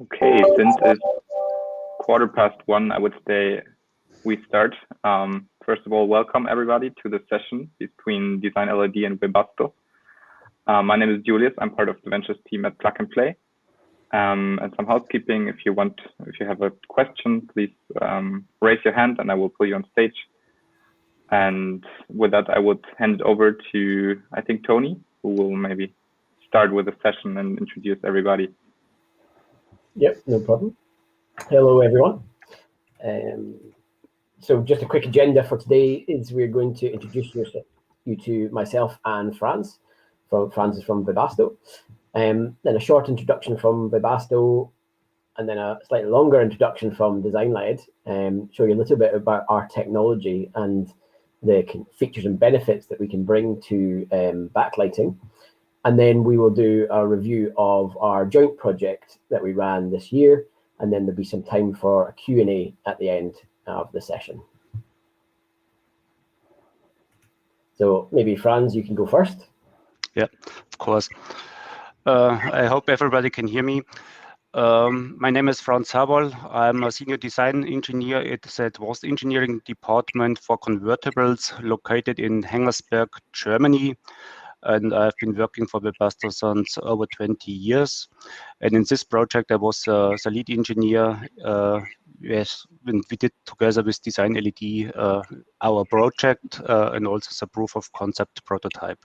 Okay, since it's 1:15, I would say we start. First of all, welcome everybody to the session between DesignLED and Webasto. My name is Julius. I'm part of the ventures team at Plug and Play. And some housekeeping. If you have a question, please raise your hand and I will pull you on stage. And with that, I would hand it over to, I think, Tony, who will maybe start with the session and introduce everybody. Yep, no problem. Hello, everyone. So just a quick agenda for today is we're going to introduce you to myself and Franz. Franz is from Webasto. Then a short introduction from Webasto, and then a slightly longer introduction from DesignLED, show you a little bit about our technology and the features and benefits that we can bring to backlighting. And then we will do a review of our joint project that we ran this year, and then there'll be some time for a Q&A at the end of the session. So maybe Franz, you can go first. Yeah, of course. I hope everybody can hear me. My name is Franz Habol. I'm a senior design engineer at the Advanced Engineering Department for Convertibles located in Hengersberg, Germany. And I've been working for Webasto since over 20 years. And in this project, I was the lead engineer. Yes, when we did together with DesignLED our project and also the proof of concept prototype.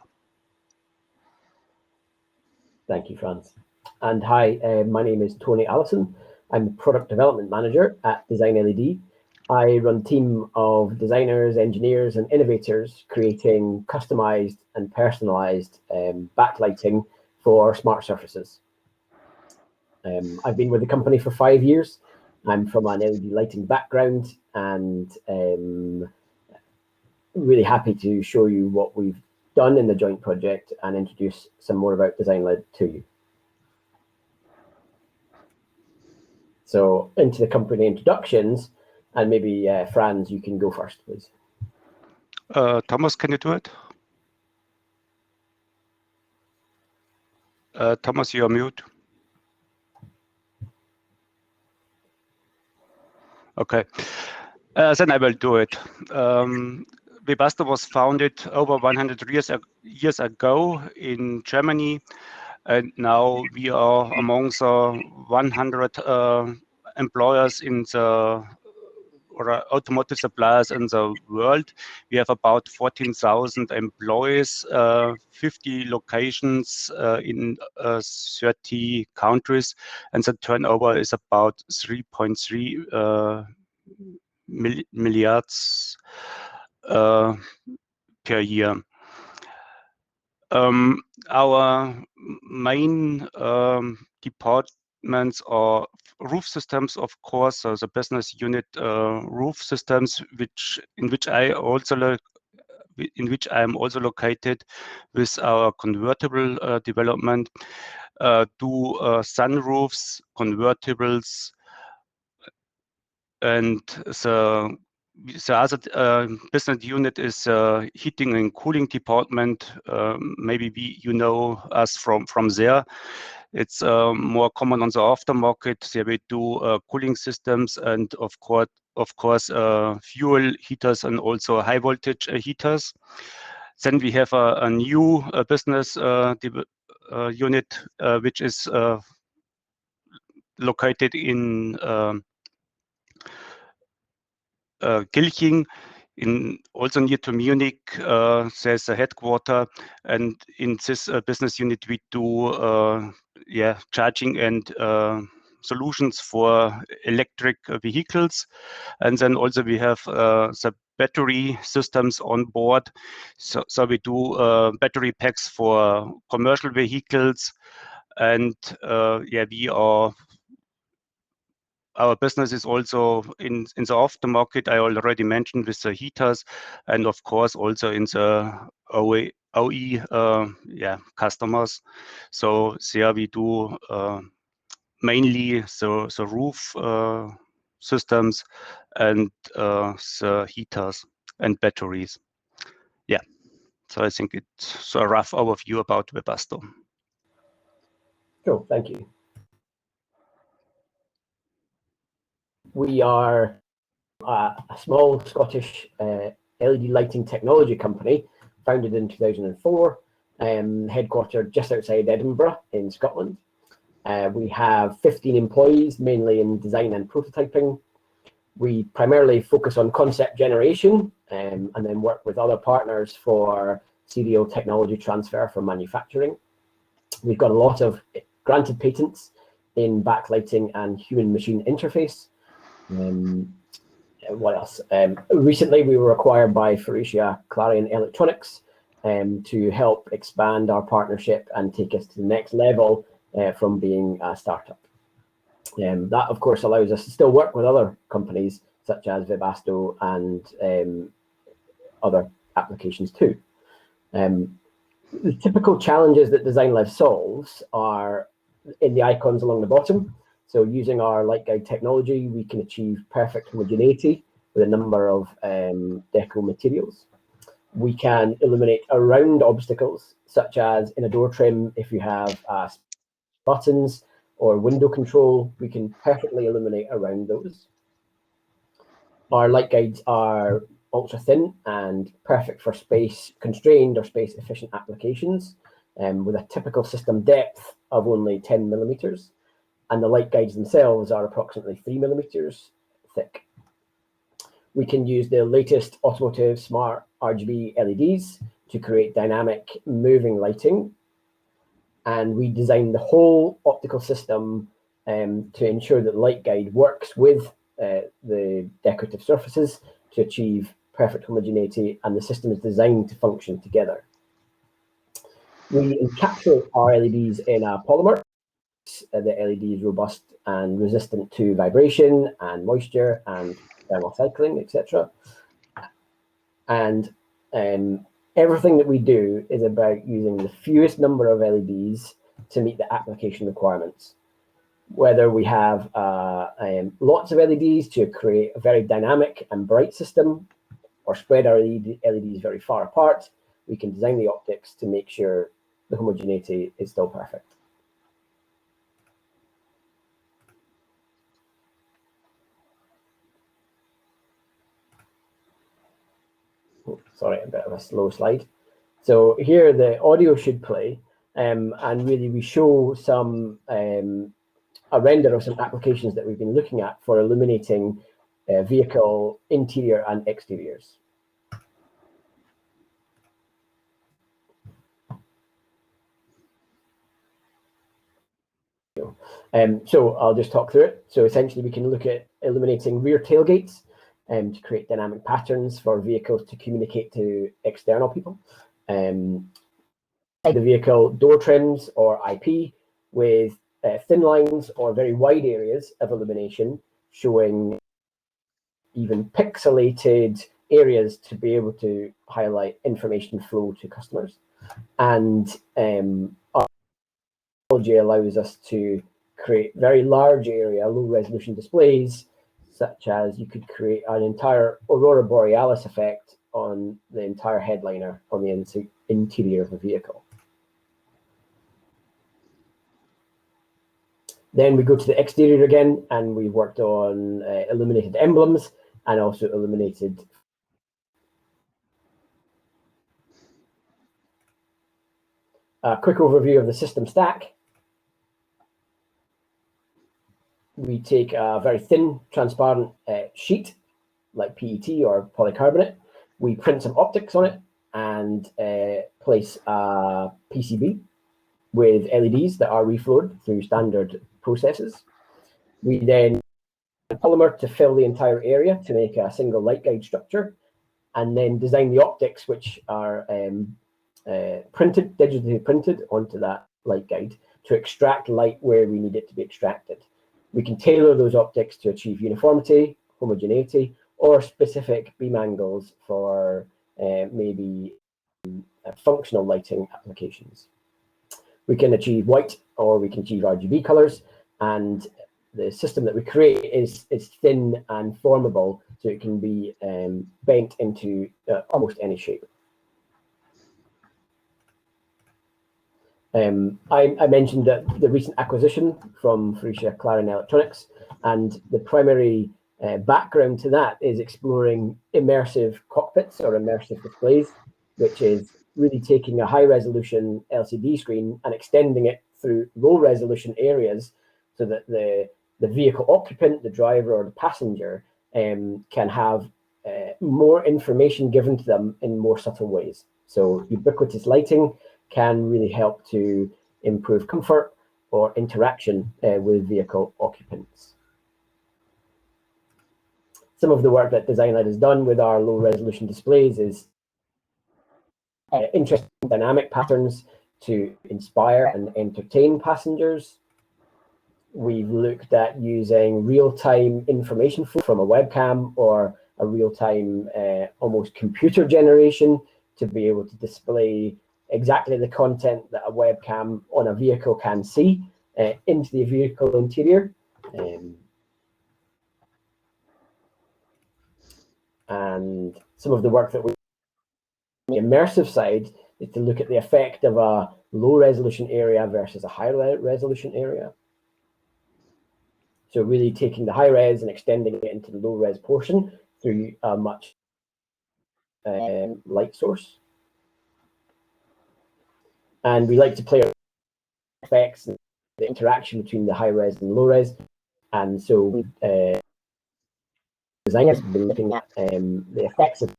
Thank you, Franz. And hi, my name is Tony Allison. I'm Product Development Manager at DesignLED. I run a team of designers, engineers, and innovators creating customized and personalized backlighting for smart surfaces. I've been with the company for 5 years. I'm from an LED lighting background and really happy to show you what we've done in the joint project and introduce some more about DesignLED to you. So into the company introductions, and maybe Franz, you can go first, please. Thomas, can you do it? Thomas, you are mute. Okay, then I will do it. Webasto was founded over 100 years ago in Germany, and now we are among the 100 employers in the automotive suppliers in the world. We have about 14,000 employees, 50 locations in 30 countries, and the turnover is about 3.3 milliards per year. Our main departments are roof systems, of course, so the business unit roof systems, in which I am also located with our convertible development, do sunroofs, convertibles, and the other business unit is heating and cooling department. Maybe you know us from there. It's more common on the aftermarket. There we do cooling systems and of course fuel heaters and also high voltage heaters. Then we have a new business unit which is located in Gilching, also near to Munich. There's a headquarter, and in this business unit we do charging and solutions for electric vehicles, and then also we have the battery systems on board. So we do battery packs for commercial vehicles, and our business is also in the aftermarket. I already mentioned with the heaters, and of course also in the OE customers. So there we do mainly the roof systems and the heaters and batteries. Yeah, so I think it's a rough overview about Webasto. Cool, thank you. We are a small Scottish LED lighting technology company, founded in 2004, headquartered just outside Edinburgh in Scotland. We have 15 employees, mainly in design and prototyping. We primarily focus on concept generation and then work with other partners for serial technology transfer for manufacturing. We've got a lot of granted patents in backlighting and human-machine interface. What else? Recently, we were acquired by Faurecia Clarion Electronics to help expand our partnership and take us to the next level from being a startup. That, of course, allows us to still work with other companies such as Webasto and other applications too. The typical challenges that DesignLED solves are in the icons along the bottom. So using our light guide technology, we can achieve perfect homogeneity with a number of deco materials. We can illuminate around obstacles, such as in a door trim, if you have buttons or window control, we can perfectly illuminate around those. Our light guides are ultra thin and perfect for space constrained or space efficient applications, with a typical system depth of only 10 millimeters. And the light guides themselves are approximately 3 millimeters thick. We can use the latest automotive smart RGB LEDs to create dynamic moving lighting. And we design the whole optical system to ensure that the light guide works with the decorative surfaces to achieve perfect homogeneity, and the system is designed to function together. We encapsulate our LEDs in a polymer. The LED is robust and resistant to vibration and moisture and thermal cycling, etc. And everything that we do is about using the fewest number of LEDs to meet the application requirements. Whether we have lots of LEDs to create a very dynamic and bright system, or spread our LEDs very far apart, we can design the optics to make sure the homogeneity is still perfect. Oh, sorry, a bit of a slow slide. So here the audio should play, and really we show some a render of some applications that we've been looking at for illuminating vehicle interior and exteriors. So I'll just talk through it. So essentially we can look at illuminating rear tailgates to create dynamic patterns for vehicles to communicate to external people. The vehicle door trims or IP with thin lines or very wide areas of illumination, showing even pixelated areas to be able to highlight information flow to customers. And our technology allows us to create very large area, low resolution displays, such as you could create an entire aurora borealis effect on the entire headliner on the interior of the vehicle. Then we go to the exterior again, and we worked on illuminated emblems and also illuminated. A quick overview of the system stack. We take a very thin, transparent sheet, like PET or polycarbonate. We print some optics on it and place a PCB with LEDs that are reflowed through standard processes. We then polymer to fill the entire area to make a single light guide structure, and then design the optics, which are digitally printed onto that light guide to extract light where we need it to be extracted. We can tailor those optics to achieve uniformity, homogeneity, or specific beam angles for maybe functional lighting applications. We can achieve white or we can achieve RGB colors, and the system that we create is thin and formable, so it can be bent into almost any shape. I mentioned that the recent acquisition from Faurecia Clarion Electronics, and the primary background to that is exploring immersive cockpits or immersive displays, which is really taking a high-resolution LCD screen and extending it through low-resolution areas so that the vehicle occupant, the driver or the passenger, can have more information given to them in more subtle ways. So ubiquitous lighting can really help to improve comfort or interaction with vehicle occupants. Some of the work that DesignLED has done with our low-resolution displays is interesting dynamic patterns to inspire and entertain passengers. We've looked at using real-time information flow from a webcam or a real-time almost computer generation to be able to display exactly the content that a webcam on a vehicle can see into the vehicle interior. And some of the work that we on the immersive side is to look at the effect of a low-resolution area versus a high-resolution area. So really taking the high-res and extending it into the low-res portion through a much light source. And we like to play effects and the interaction between the high-res and low-res. And so designers have been looking at the effects of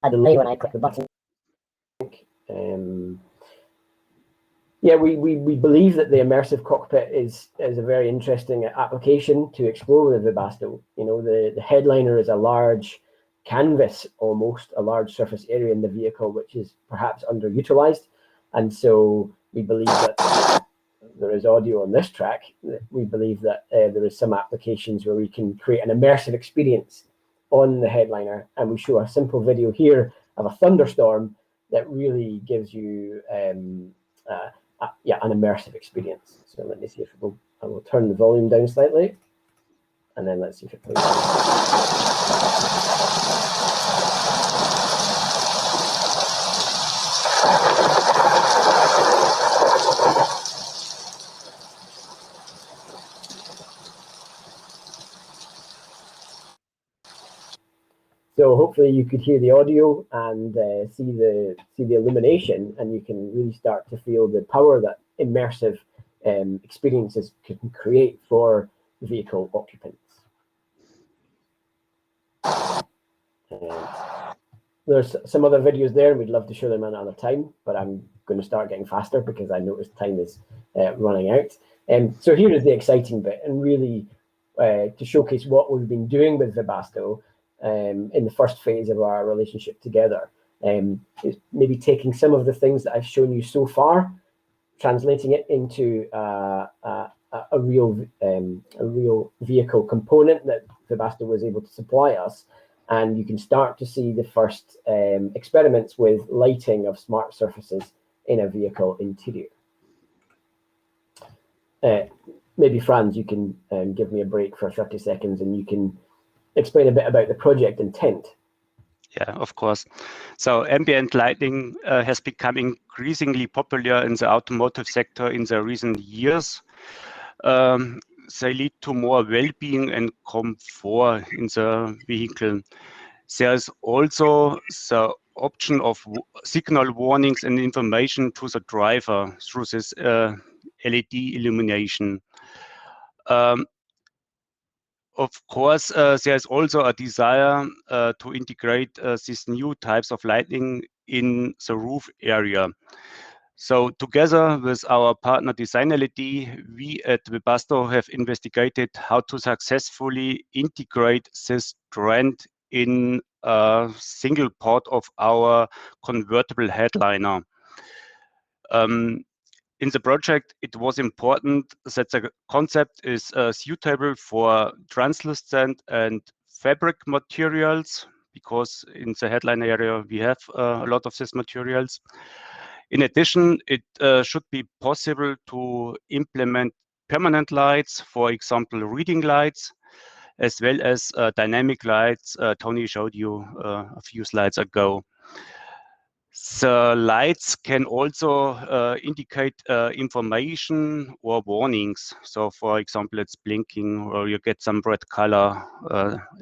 a delay when I click the button. Yeah, we believe that the immersive cockpit is a very interesting application to explore with Webasto. You know, the headliner is a large canvas, almost a large surface area in the vehicle, which is perhaps underutilized. And so we believe that there is audio on this track. We believe that there is some applications where we can create an immersive experience on the headliner. And we show a simple video here of a thunderstorm that really gives you an immersive experience. So let me see if I will turn the volume down slightly, and then let's see if it plays. So hopefully you could hear the audio and see the illumination, and you can really start to feel the power that immersive experiences can create for vehicle occupants. There's some other videos there. We'd love to show them another time, but I'm going to start getting faster because I noticed time is running out. So here is the exciting bit, and really to showcase what we've been doing with Webasto in the first phase of our relationship together. Is maybe taking some of the things that I've shown you so far, translating it into a real vehicle component that Webasto was able to supply us. And you can start to see the first experiments with lighting of smart surfaces in a vehicle interior. Maybe Franz, you can give me a break for 30 seconds and you can explain a bit about the project intent. Yeah, of course. So ambient lighting has become increasingly popular in the automotive sector in the recent years. They lead to more well-being and comfort in the vehicle. There is also the option of signal warnings and information to the driver through this LED illumination. Of course, there's also a desire to integrate these new types of lighting in the roof area. So together with our partner DesignLED, we at Webasto have investigated how to successfully integrate this trend in a single part of our convertible headliner. In the project, it was important that the concept is suitable for translucent and fabric materials, because in the headline area, we have a lot of these materials. In addition, it should be possible to implement permanent lights, for example, reading lights, as well as dynamic lights Tony showed you a few slides ago. The lights can also indicate information or warnings. So for example, it's blinking or you get some red color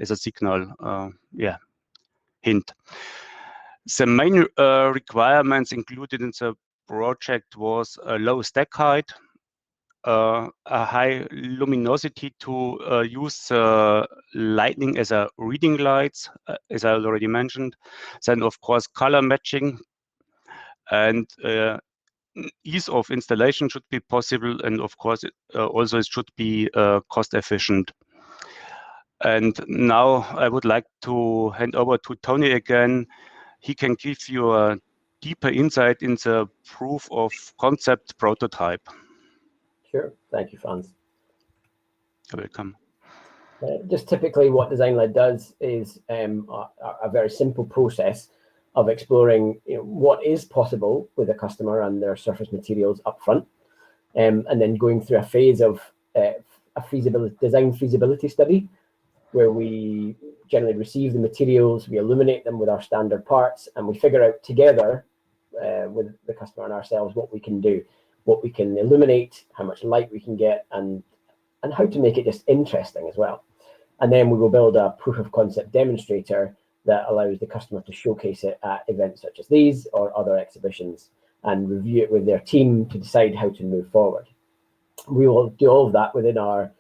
as a signal, yeah, hint. The main requirements included in the project was a low stack height, a high luminosity to use lightning as a reading lights, as I already mentioned. Then of course color matching, and ease of installation should be possible, and of course also it should be cost efficient. And now I would like to hand over to Tony again. He can give you a deeper insight in the proof of concept prototype. Sure, thank you, Franz. You're welcome. Just typically what DesignLED does is a very simple process of exploring what is possible with a customer and their surface materials up front, and then going through a phase of a design feasibility study, where we generally receive the materials, we illuminate them with our standard parts, and we figure out together with the customer and ourselves what we can do, what we can illuminate, how much light we can get, and how to make it just interesting as well. And then we will build a proof of concept demonstrator that allows the customer to showcase it at events such as these or other exhibitions and review it with their team to decide how to move forward. We will do all of that within our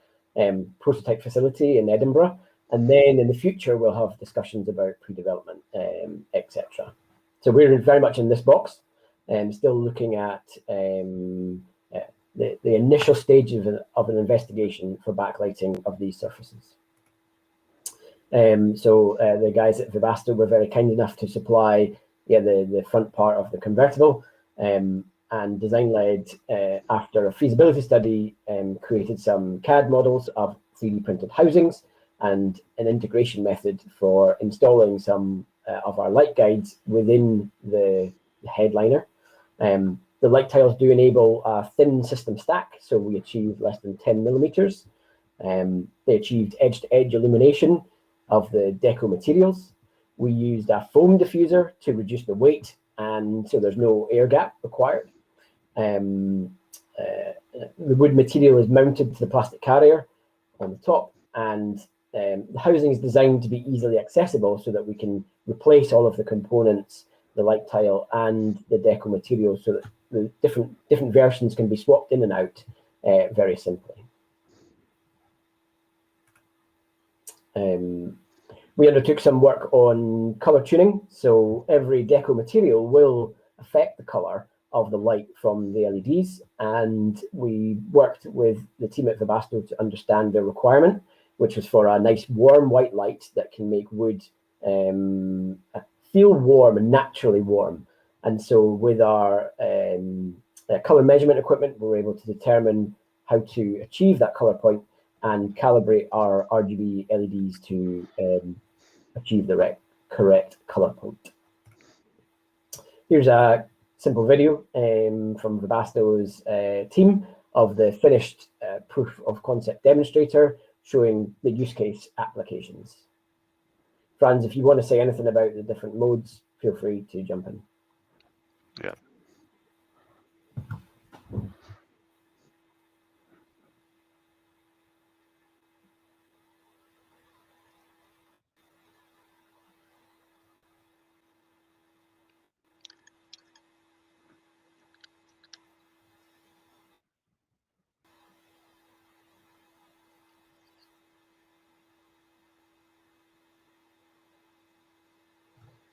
prototype facility in Edinburgh. And then in the future, we'll have discussions about pre-development, etc. So we're very much in this box, still looking at the initial stage of an investigation for backlighting of these surfaces. So the guys at Webasto were very kind enough to supply the front part of the convertible, and DesignLED, after a feasibility study, created some CAD models of 3D printed housings and an integration method for installing some of our light guides within the headliner. The light tiles do enable a thin system stack, so we achieved less than 10 millimeters. They achieved edge-to-edge illumination of the deco materials. We used a foam diffuser to reduce the weight, and so there's no air gap required. The wood material is mounted to the plastic carrier on the top, and the housing is designed to be easily accessible so that we can replace all of the components, the light tile and the deco materials, so that the different versions can be swapped in and out very simply. We undertook some work on color tuning, so every deco material will affect the color of the light from the LEDs, and we worked with the team at Webasto to understand their requirement, which was for a nice warm white light that can make wood feel warm and naturally warm. And so with our color measurement equipment, we were able to determine how to achieve that color point and calibrate our RGB LEDs to achieve the correct color point. Here's a simple video from Webasto's team of the finished proof of concept demonstrator showing the use case applications. Franz, if you want to say anything about the different modes, feel free to jump in. Yeah.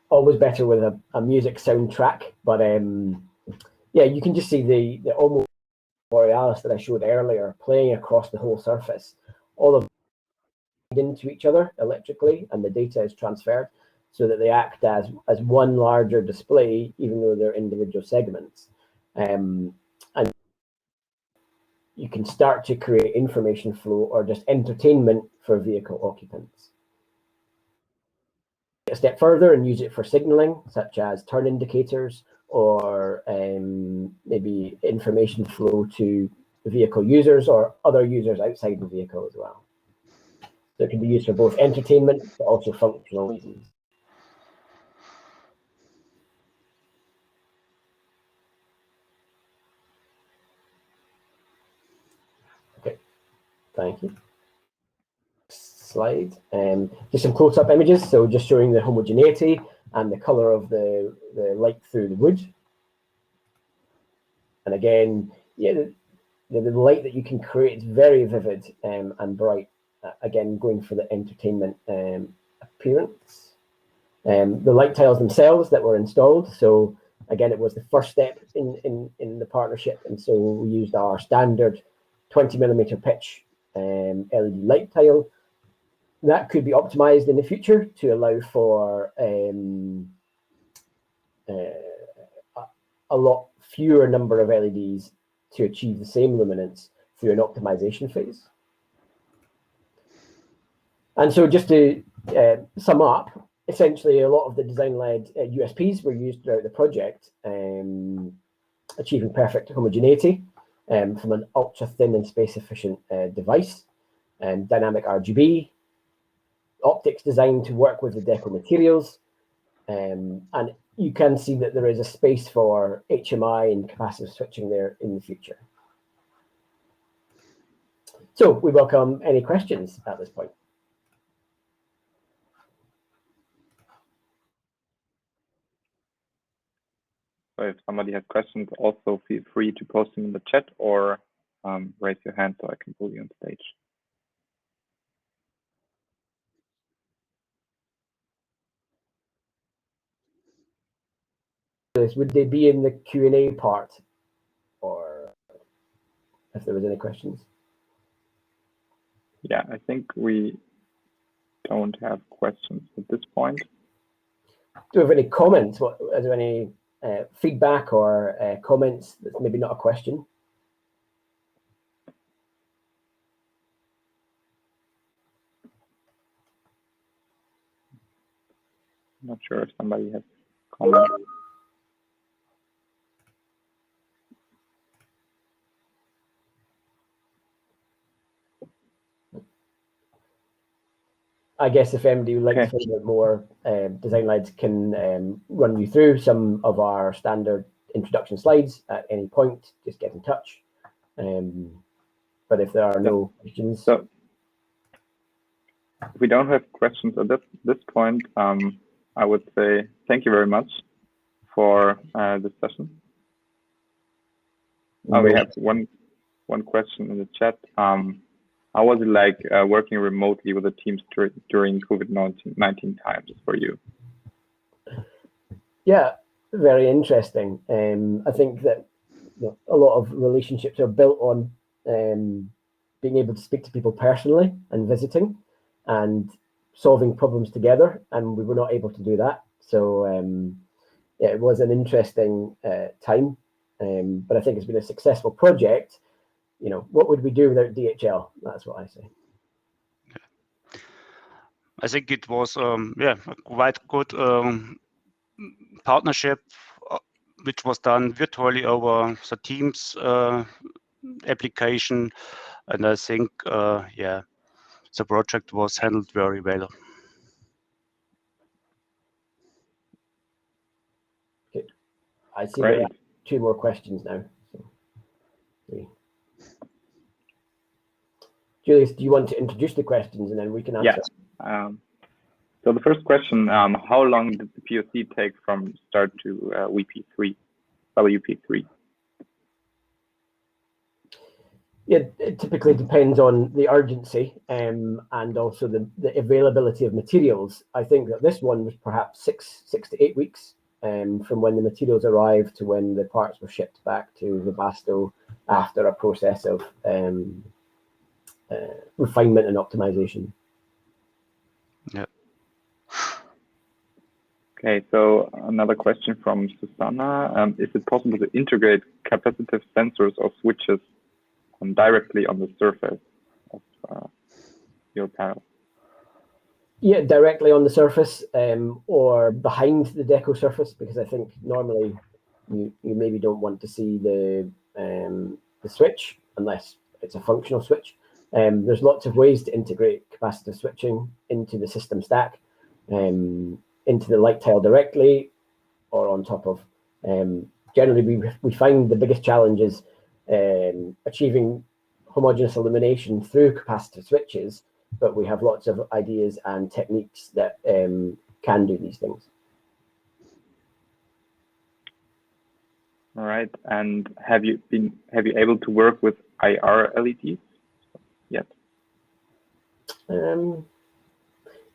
Always better with a music soundtrack, but yeah, you can just see the almost borealis that I showed earlier playing across the whole surface. All of them into each other electrically, and the data is transferred so that they act as one larger display, even though they're individual segments. And you can start to create information flow or just entertainment for vehicle occupants. A step further and use it for signaling, such as turn indicators or maybe information flow to vehicle users or other users outside the vehicle as well. So it can be used for both entertainment but also functional reasons. Thank you. Slide. Just some close-up images, so just showing the homogeneity and the color of the light through the wood. And again, yeah, the light that you can create is very vivid and bright. Again, going for the entertainment appearance. The light tiles themselves that were installed. So again, it was the first step in the partnership, and so we used our standard 20mm pitch LED light tile. That could be optimized in the future to allow for a lot fewer number of LEDs to achieve the same luminance through an optimization phase. And so just to sum up, essentially a lot of the design-led USPs were used throughout the project, achieving perfect homogeneity from an ultra-thin and space-efficient device, dynamic RGB, optics designed to work with the deco materials, and you can see that there is a space for HMI and capacitive switching there in the future. So we welcome any questions at this point. So if somebody has questions, also feel free to post them in the chat or raise your hand so I can pull you on stage. Would they be in the Q&A part, or if there was any questions? Yeah, I think we don't have questions at this point. Do you have any comments? Is there any feedback or comments that's maybe not a question? I'm not sure if somebody has comments. I guess if MD would like to find out more, DesignLED can run you through some of our standard introduction slides at any point. Just get in touch. But if there are no questions, so if we don't have questions at this point, I would say thank you very much for this session. We have one question in the chat. How was it like working remotely with the teams during COVID-19 times for you? Yeah, very interesting. I think that a lot of relationships are built on being able to speak to people personally and visiting and solving problems together, and we were not able to do that. So yeah, it was an interesting time, but I think it's been a successful project. You know, what would we do without DHL? That's what I say. I think it was yeah, a quite good partnership, which was done virtually over the Teams application, and I think yeah, the project was handled very well. Okay. I see we have 2 more questions now. So, 3. Julius, do you want to introduce the questions and then we can answer? Yeah. So the first question, how long did the POC take from start to WP3? Yeah, it typically depends on the urgency and also the availability of materials. I think that this one was perhaps 6 to 8 weeks from when the materials arrived to when the parts were shipped back to Webasto after a process of refinement and optimization. Yeah. Okay, so another question from Susanna. Is it possible to integrate capacitive sensors or switches directly on the surface of your panel? Yeah, directly on the surface or behind the deco surface, because I think normally you maybe don't want to see the switch unless it's a functional switch. There's lots of ways to integrate capacitive switching into the system stack, into the light tile directly or on top of. Generally, we find the biggest challenge is achieving homogeneous illumination through capacitor switches, but we have lots of ideas and techniques that can do these things. All right. And have you able to work with IR LEDs yet? So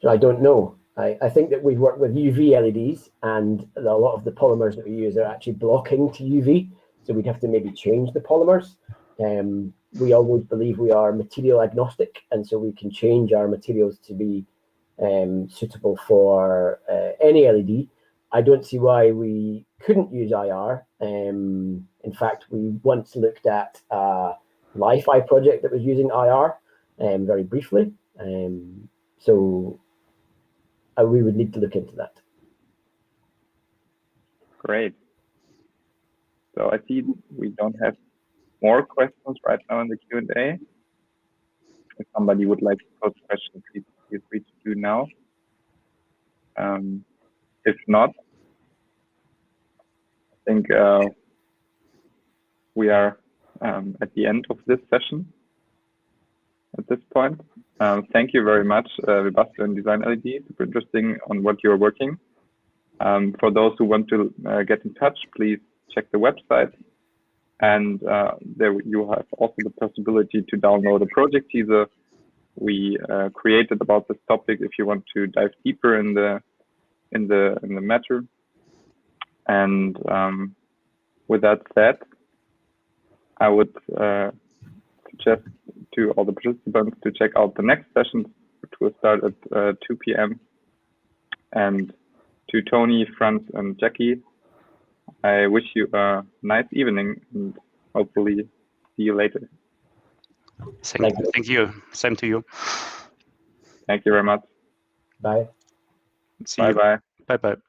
I don't know. I think that we've worked with UV LEDs, and a lot of the polymers that we use are actually blocking to UV. So we'd have to maybe change the polymers. We always believe we are material agnostic, and so we can change our materials to be suitable for any LED. I don't see why we couldn't use IR. In fact, we once looked at a Li-Fi project that was using IR very briefly. So we would need to look into that. Great. So I see we don't have more questions right now in the Q&A. If somebody would like to pose a question, please feel free to do now. If not, I think we are at the end of this session at this point. Thank you very much, Webasto and DesignLED. Super interesting on what you're working. For those who want to get in touch, please check the website. And there you have also the possibility to download a project teaser we created about this topic if you want to dive deeper in the matter. And with that said, I would suggest to all the participants to check out the next session, which will start at 2 p.m. And to Tony, Franz, and Jackie, I wish you a nice evening and hopefully see you later. Thank you. Same to you. Thank you very much. Bye. See you. Bye-bye. Bye-bye.